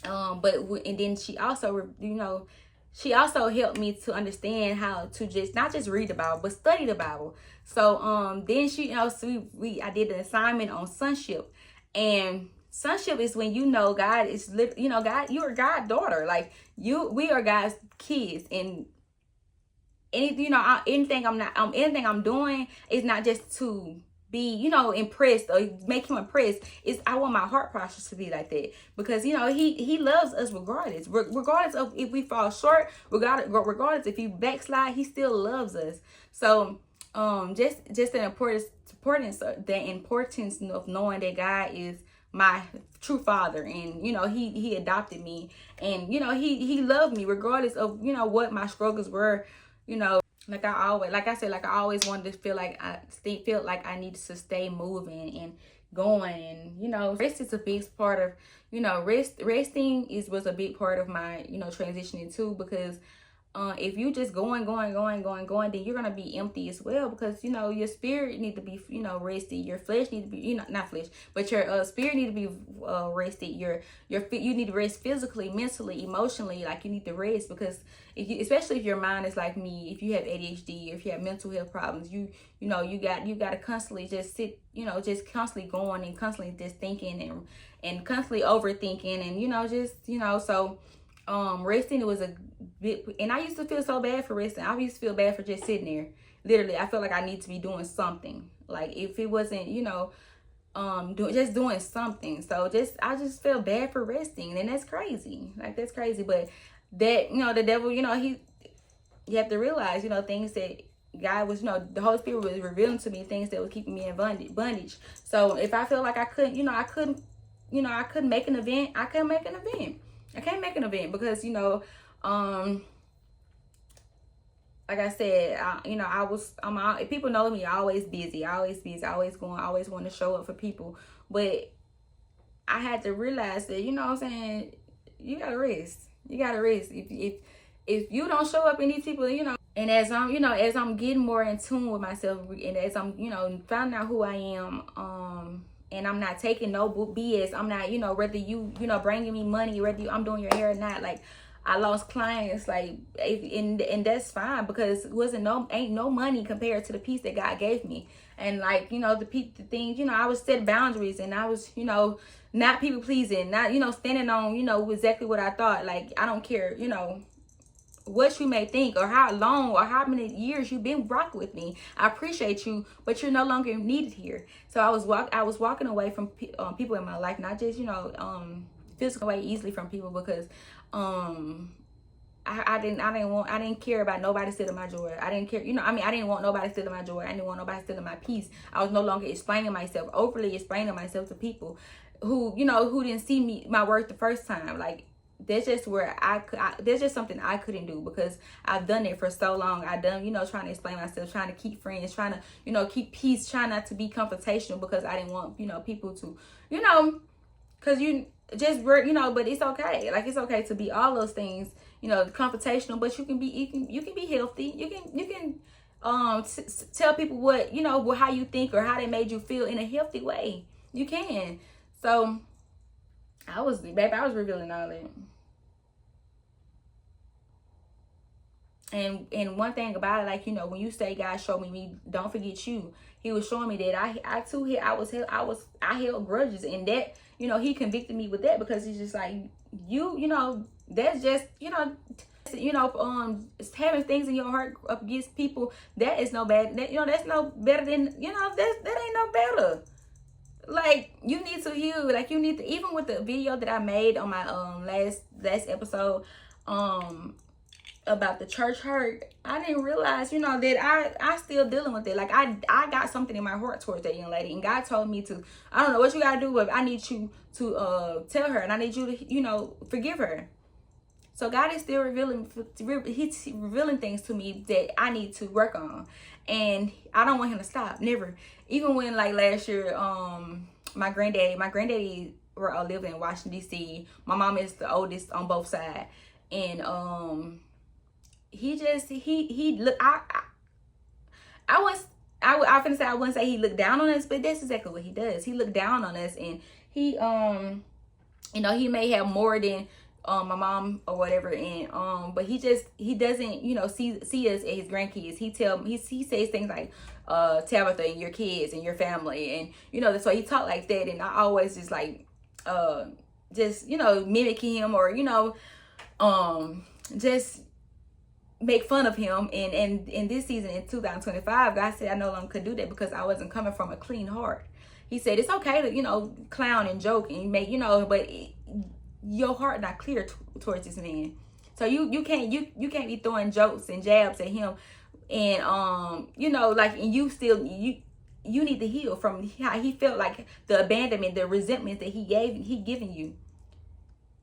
and then she also, she also helped me to understand how to just not just read the Bible, but study the Bible. So then she, so I did an assignment on sonship, and sonship is when God is, God, you're God's daughter, like we are God's kids, and anything I'm doing is not just to be, impressed or make him impressed. I want my heart posture to be like that, because he loves us regardless of if we fall short, regardless if you backslide, he still loves us. So just the importance of knowing that God is my true father, and he adopted me, and he loved me regardless of what my struggles were. Like I always wanted to feel like I needed to stay moving and going, and rest is a big part of, resting was a big part of my, transitioning too, because if you just going, then you're gonna be empty as well, because your spirit need to be rested, your flesh need to be not flesh, but your spirit need to be rested. You need to rest physically, mentally, emotionally. Like, you need to rest, because especially if your mind is like me, if you have ADHD, if you have mental health problems, you got to constantly just sit, just constantly going and constantly just thinking and constantly overthinking, and so resting was a bit, and I used to feel so bad for resting. I used to feel bad for just sitting there. Literally, I felt like I need to be doing something. Like, if it wasn't, doing something. So I just feel bad for resting, and that's crazy. Like, that's crazy. But that, the devil, you have to realize, things that God was, the Holy Spirit was revealing to me, things that were keeping me in bondage. So if I feel like I couldn't, I couldn't make an event, I couldn't make an event. I can't make an event, because like I said, if people know me, I always busy, always going, always want to show up for people. But I had to realize that, what I'm saying, you gotta rest. If you don't show up in these people, and as I'm getting more in tune with myself, and as I'm, finding out who I am, and I'm not taking no BS. I'm not, whether you, bringing me money, whether I'm doing your hair or not. Like, I lost clients, like, and that's fine, because it ain't no money compared to the peace that God gave me. And like, the things, I was set boundaries, and I was, not people pleasing, not, standing on, exactly what I thought. Like, I don't care, what you may think, or how long or how many years you've been rocking with me. I appreciate you, but you're no longer needed here. So I was walking away from people in my life, not just physical away easily from people, because I didn't care about nobody stealing my joy. I didn't care, I didn't want nobody stealing my joy. I didn't want nobody stealing my peace. I was no longer overly explaining myself to people who didn't see my worth the first time. Like, that's just where there's just something I couldn't do, because I've done it for so long. I've done, trying to explain myself, trying to keep friends, trying to, keep peace, trying not to be confrontational, because I didn't want, people to, because but it's okay. Like, it's okay to be all those things, confrontational, but you can be healthy. You can tell people what, how you think or how they made you feel in a healthy way. You can. So I was revealing all that. And one thing about it, like, when you say God showed me, don't forget you. He was showing me that I held grudges, and that, he convicted me with that, because he's just like, that's just, having things in your heart up against people, that is no bad. That's no better than, that ain't no better. Like, you need to heal. Like, you need to, even with the video that I made on my last episode about the church hurt, I didn't realize, that I still dealing with it. Like, I got something in my heart towards that young lady, and God told me to, I don't know what you gotta do, but I need you to tell her, and I need you to, forgive her. So God is still he's revealing things to me that I need to work on. And I don't want him to stop, never. Even when, like, last year, my granddaddy were living in Washington, D.C. My mom is the oldest on both sides. And he look, I wouldn't say he looked down on us, but that's exactly what he does. He looked down on us, and he he may have more than my mom or whatever, and but he doesn't see us as his grandkids. He says things like Tabitha and your kids and your family, and that's why he talk like that. And I always just like mimicking him, or just make fun of him. And in this season in 2025, God said I no longer could do that because I wasn't coming from a clean heart. He said it's okay to clown and joke and make but your heart not clear towards this man. So you can't be throwing jokes and jabs at him, and and you still you need to heal from how he felt, like the abandonment, the resentment that he given you.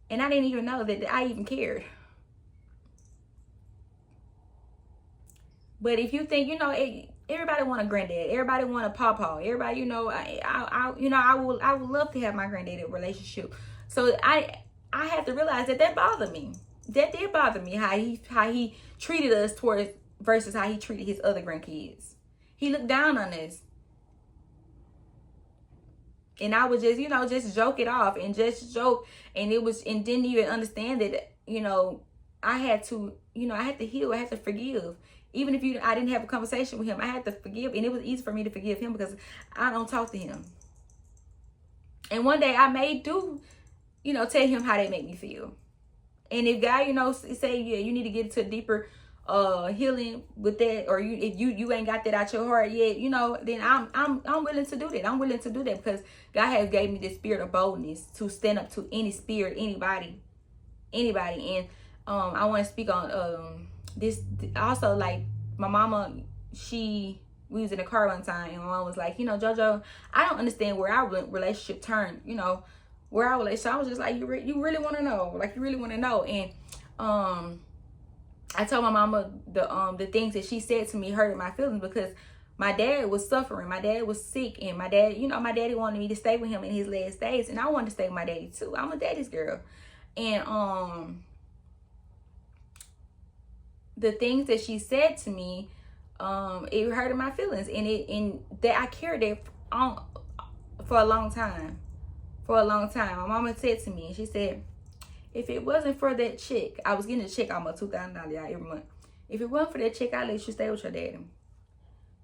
And I didn't even know that I even cared. But if you think everybody want a granddad, everybody want a pawpaw, everybody I would love to have my granddaddy relationship. So I had to realize that bothered me. That did bother me, how he treated us towards versus how he treated his other grandkids. He looked down on us. And I would just joke it off and just joke, and didn't even understand that, I had to heal, I had to forgive. Even if I didn't have a conversation with him, I had to forgive, and it was easy for me to forgive him because I don't talk to him. And one day I may tell him how they make me feel. And if God, say, yeah, you need to get to deeper healing with that, or if you ain't got that out your heart yet, then I'm willing to do that. I'm willing to do that because God has gave me this spirit of boldness to stand up to any spirit, anybody. And I want to speak on this also. Like, my mama, we was in the car one time, and my mom was like, JoJo, I don't understand where our relationship turned, where our relationship. I was just like, you really want to know, like, you really want to know. And I told my mama the things that she said to me hurted my feelings because my dad was suffering. My dad was sick, and my dad, my daddy wanted me to stay with him in his last days, and I wanted to stay with my daddy too. I'm a daddy's girl. And the things that she said to me, it hurted my feelings, and that I carried it on for a long time. My mama said to me, she said, if it wasn't for that chick, I was getting a check almost $2,000 every month. If it wasn't for that chick, I'd let you stay with your daddy.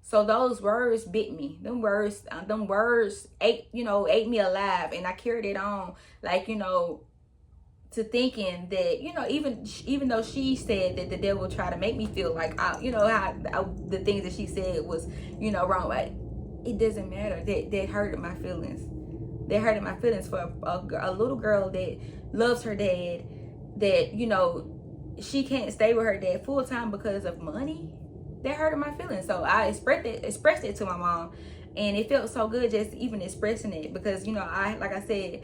So those words bit me. Them words ate me alive, and I carried it on, like, to thinking that, even though she said that the devil tried to make me feel like, how the things that she said was, wrong. Like, it doesn't matter. That hurted my feelings. That hurted my feelings for a little girl that loves her dad, that, she can't stay with her dad full time because of money. That hurted my feelings. So I expressed it to my mom, and it felt so good just even expressing it because, like I said,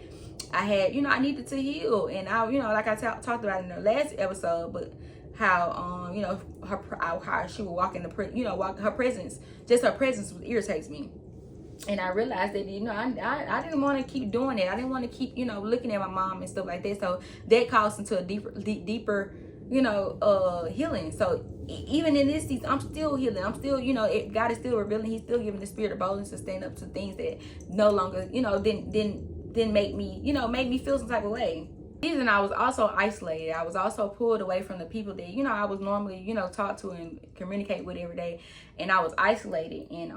I had, I needed to heal. And I, like I talked about in the last episode, but how, how she would walk in her presence irritates me. And I realized that, I didn't want to keep doing it. I didn't want to keep, looking at my mom and stuff like that. So that caused into a deeper, healing. So even in this season, I'm still healing. I'm still, God is still revealing. He's still giving the spirit of boldness to stand up to things that no longer, didn't make me, make me feel some type of way. season I was also isolated. I was also pulled away from the people that, you know, I was normally, you know, talk to and communicate with every day. And I was isolated. And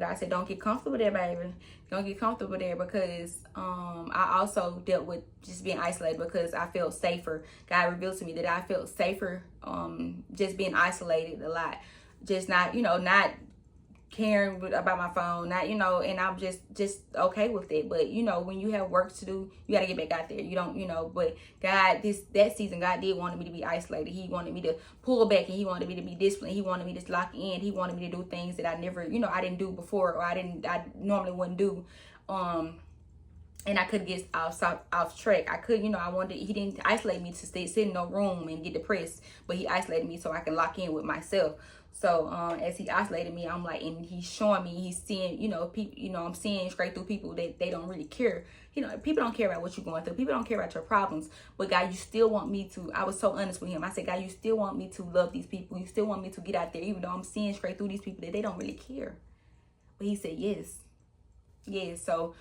God said, don't get comfortable there, baby. Don't get comfortable there, because I also dealt with just being isolated because I felt safer. God revealed to me that I felt safer just being isolated a lot. Just not, you know, not caring about my phone, not, you know, and I'm just okay with it. But you know, when you have work to do, you got to get back out there. You don't, you know, but God, that season, God did want me to be isolated. He wanted me to pull back, and he wanted me to be disciplined. He wanted me to lock in. He wanted me to do things that I never, you know, I didn't do before, or I normally wouldn't do. And I could get off track. I could, you know, he didn't isolate me to sit in no room and get depressed, but he isolated me so I can lock in with myself. So as he isolated me, I'm like, and he's showing me, he's seeing, you know, people, you know, I'm seeing straight through people that they don't really care. You know, people don't care about what you're going through. People don't care about your problems. But God, you still want me to, I was so honest with him. I said, God, you still want me to love these people. You still want me to get out there, even though I'm seeing straight through these people that they don't really care. But he said, yes. Yes. So,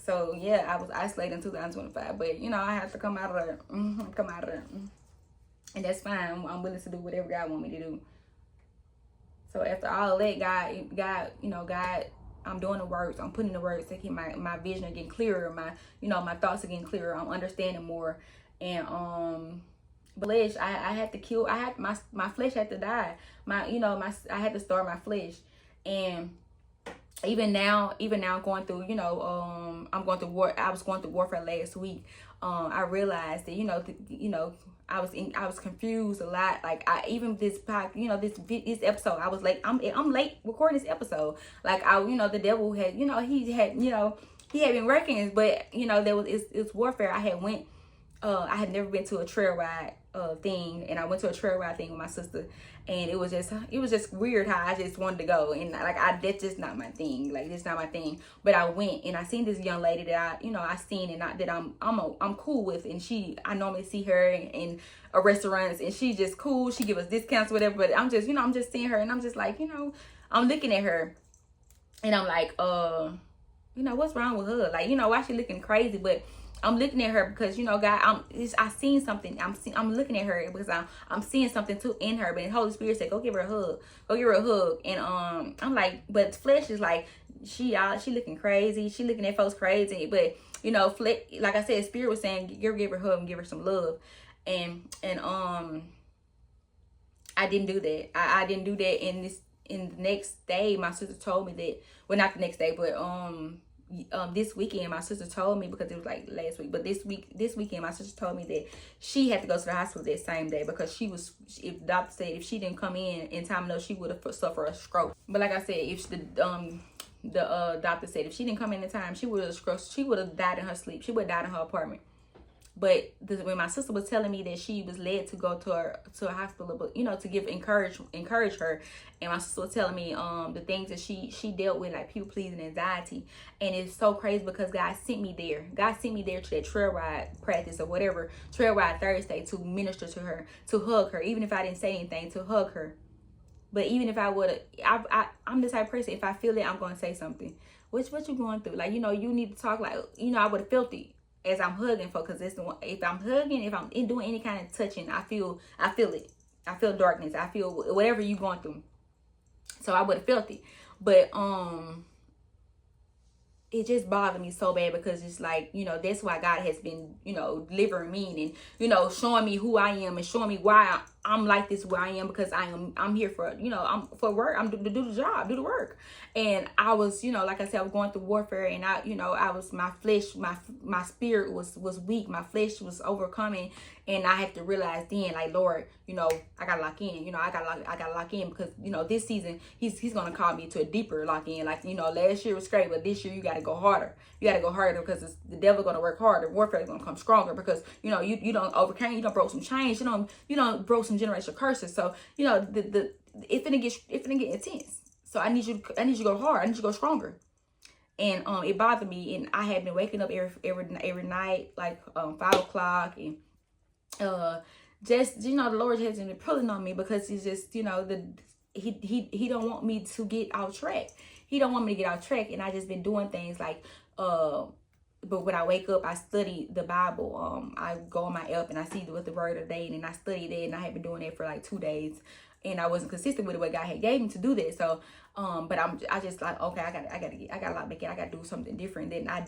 so yeah, I was isolated in 2025, but you know, I have to come out of there, and that's fine. I'm willing to do whatever God want me to do. So after all that, God, you know, God, I'm doing the works. I'm putting the works to keep my vision getting clearer. My thoughts are getting clearer. I'm understanding more, and flesh, I had to kill. I had my flesh had to die. I had to start my flesh, and even now going through, you know, I'm going through war. I was going through warfare last week. I realized that, you know, I was confused a lot. Like this episode, I was late. I'm late recording this episode. Like the devil had, he had been working, but it's warfare. I had never been to a trail ride thing, and I went to a trail ride thing with my sister, and it was just weird how I just wanted to go, and like that's just not my thing. Like, it's not my thing. But I went, and I seen this young lady that I seen, and that I'm cool with, and I normally see her in restaurants, and she's just cool. She give us discounts, whatever. But I'm just seeing her, and I'm just like, I'm looking at her, and I'm like, what's wrong with her? Like, why she looking crazy? But I'm looking at her because, God, I seen something. I'm looking at her because I'm seeing something too in her. But the Holy Spirit said, go give her a hug. Go give her a hug. And I'm like, but flesh is like, she looking crazy. She looking at folks crazy. But, like I said, Spirit was saying, give her a hug and give her some love. And I didn't do that. I didn't do that. In the next day, my sister told me that, well, not the next day, but this weekend, my sister told me, because it was like last week, but this weekend, my sister told me that she had to go to the hospital that same day because if the doctor said if she didn't come in time enough, she would have suffered a stroke. But like I said, if the doctor said if she didn't come in time, she would have died in her sleep. She would have died in her apartment. But when my sister was telling me that she was led to go to a hospital, but to encourage her, and my sister was telling me the things that she dealt with, like people pleasing, anxiety, and it's so crazy because God sent me there. God sent me there to that trail ride practice or whatever, trail ride Thursday, to minister to her, to hug her, even if I didn't say anything, to hug her. But even if I would, I'm the type of person, if I feel it, I'm going to say something. What you going through? Like, you need to talk. Like, I would have felt it as I'm hugging for, because it's the one, if I'm hugging, if I'm doing any kind of touching, I feel it. I feel darkness. I feel whatever you going through. So I would have felt it. But it just bothered me so bad because it's like, that's why God has been, delivering me and, showing me who I am and showing me why I'm like this, where I am, because I'm here for, I'm for work. I'm to do the job, do the work. And I was, like I said, I was going through warfare, and I was, my flesh, my spirit was weak. My flesh was overcoming. And I have to realize then, like, Lord, I gotta lock in, I gotta lock in, because, this season, he's going to call me to a deeper lock in. Like, last year was great, but this year you got to go harder. You got to go harder, because the devil's going to work harder. Warfare is going to come stronger, because, you don't overcame, you don't broke some chains, you don't broke some generational curses. So, it's finna get intense. So I need you to go hard. I need you to go stronger. And it bothered me, and I had been waking up every night, like 5 o'clock, and just the Lord has been pulling on me, because he's just he don't want me to get off track. He don't want me to get off track, and I just been doing things like but when I wake up, I study the Bible. I go on my app and I see what the word of the day, and I study that, and I have been doing that for like 2 days, and I wasn't consistent with the way God had gave me to do that. So, but I just like, okay, I got a lot back in. I got to do something different than I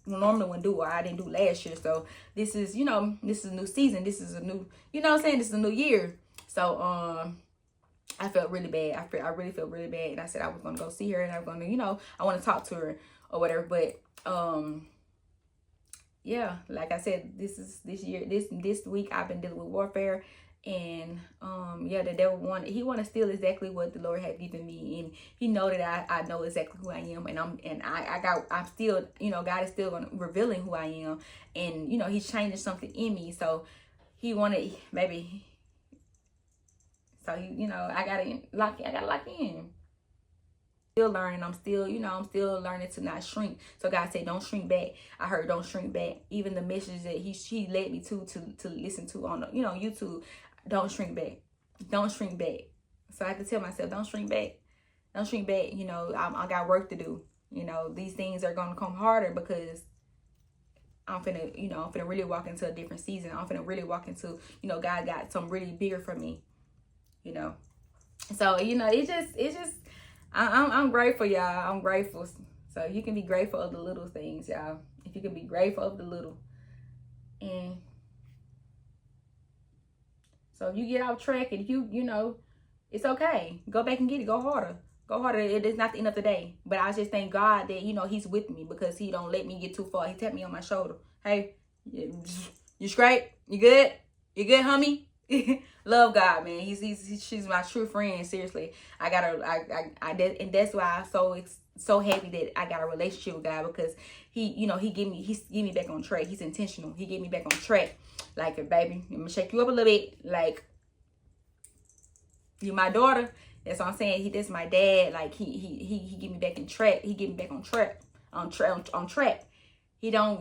normally would do, or I didn't do last year. So this is, this is a new season. This is a new, you know what I'm saying? This is a new year. So, I felt really bad. I really felt really bad. And I said I was going to go see her, and I'm going to, I want to talk to her or whatever. But, yeah, like I said, this week I've been dealing with warfare, and yeah, the devil want to steal exactly what the Lord had given me, and he know that I know exactly who I am, and I'm still, God is still revealing who I am, and he's changing something in me. So he wanted, maybe, so I gotta lock in. Still learning. I'm still learning to not shrink. So God said, don't shrink back. I heard, don't shrink back. Even the message that he led me to listen to on YouTube, don't shrink back. Don't shrink back. So I have to tell myself, don't shrink back. Don't shrink back. I got work to do. These things are gonna come harder because I'm finna really walk into a different season. I'm finna really walk into, God got something really bigger for me. So it's just I'm grateful, y'all. I'm grateful. So you can be grateful of the little things, y'all. If you can be grateful of the little. And so if you get off track, and it's okay. Go back and get it. Go harder. Go harder. It is not the end of the day. But I just thank God that, he's with me, because he don't let me get too far. He tapped me on my shoulder. Hey, you straight? You good? You good, homie? Love God, man. She's my true friend. Seriously, and that's why I'm so happy that I got a relationship with God, because he give me back on track. He's intentional. He get me back on track. Like, baby, I'm gonna shake you up a little bit. Like, you my daughter. That's what I'm saying. That's my dad. Like, he get me back in track. He get me back on track. On track. He don't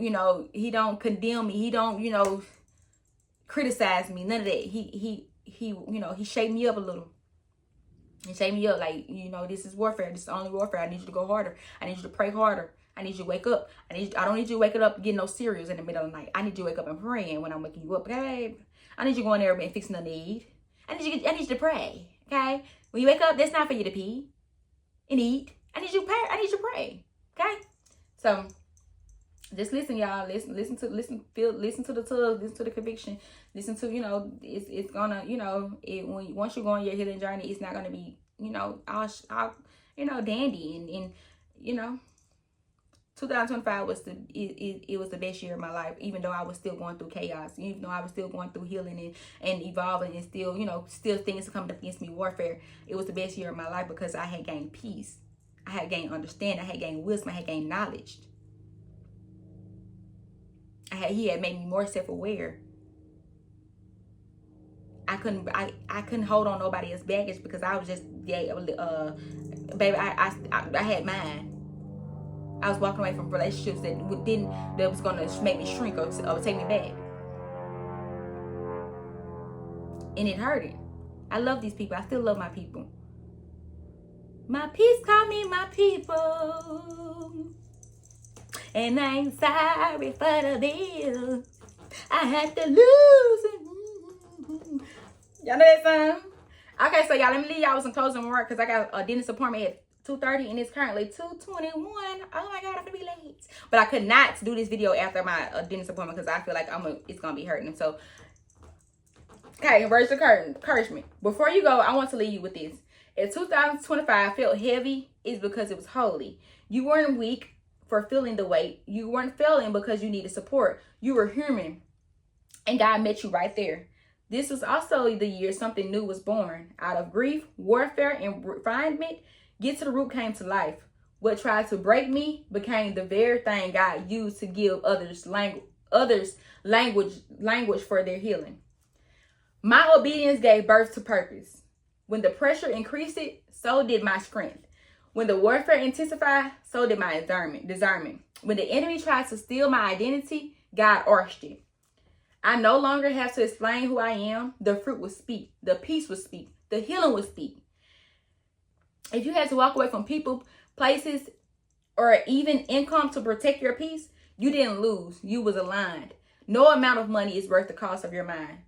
condemn me. He don't criticize me, none of that. He shaped me up a little. He shaped me up, like, this is warfare. This is only warfare. I need you to go harder. I need you to pray harder. I need you to wake up. I don't need you to wake up getting no cereals in the middle of the night. I need you to wake up and praying when I'm waking you up, okay? I need you going there and fixing a need. I need you to pray, okay? When you wake up, that's not for you to pee and eat. I need you to pray, okay? So just listen, y'all. Listen to the tug, listen to the conviction, listen to, it's gonna, once you go on your healing journey, it's not gonna be, all dandy, and 2025 was it was the best year of my life, even though I was still going through chaos, even though I was still going through healing and evolving, and still things coming up against me, warfare. It was the best year of my life because I had gained peace, I had gained understanding, I had gained wisdom, I had gained knowledge. He had made me more self-aware. I couldn't hold on nobody else's baggage, because I was just, baby, I had mine. I was walking away from relationships that was gonna make me shrink or take me back, and it hurted. I love these people. I still love my people. My peace call me my people. And I ain't sorry for the bill I had to lose. Y'all know that song? Okay, so y'all, let me leave y'all with some closing remarks, because I got a dentist appointment at 2:30 and it's currently 2:21. Oh my God, I'm gonna be late. But I could not do this video after my dentist appointment, because I feel like it's gonna be hurting. So, okay, where's the encouragement? Before you go, I want to leave you with this. If 2025 felt heavy, it's because it was holy. You weren't weak for feeling the weight. You weren't failing because you needed support. You were human, and God met you right there. This was also the year something new was born. Out of grief, warfare, and refinement, Get to the Root came to life. What tried to break me became the very thing God used to give others language for their healing. My obedience gave birth to purpose. When the pressure increased, so did my strength. When the warfare intensified, so did my discernment. When the enemy tried to steal my identity, God arched it. I no longer have to explain who I am. The fruit will speak. The peace will speak. The healing will speak. If you had to walk away from people, places, or even income to protect your peace, You didn't lose. You was aligned. No amount of money is worth the cost of your mind.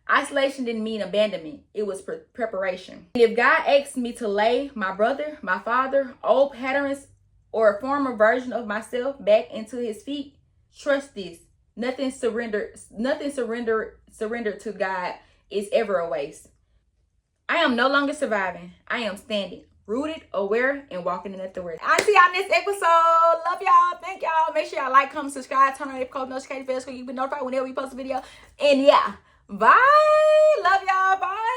Isolation didn't mean abandonment. It was preparation. If God asked me to lay my brother, my father, old patterns, or a former version of myself back into his feet, trust this. Nothing surrendered to God is ever a waste. I am no longer surviving. I am standing, rooted, aware, and walking in authority. I'll see y'all next episode. Love y'all. Thank y'all. Make sure y'all like, comment, subscribe, turn on your post notification bell so you can be notified whenever we post a video. And yeah, bye. Love y'all. Bye.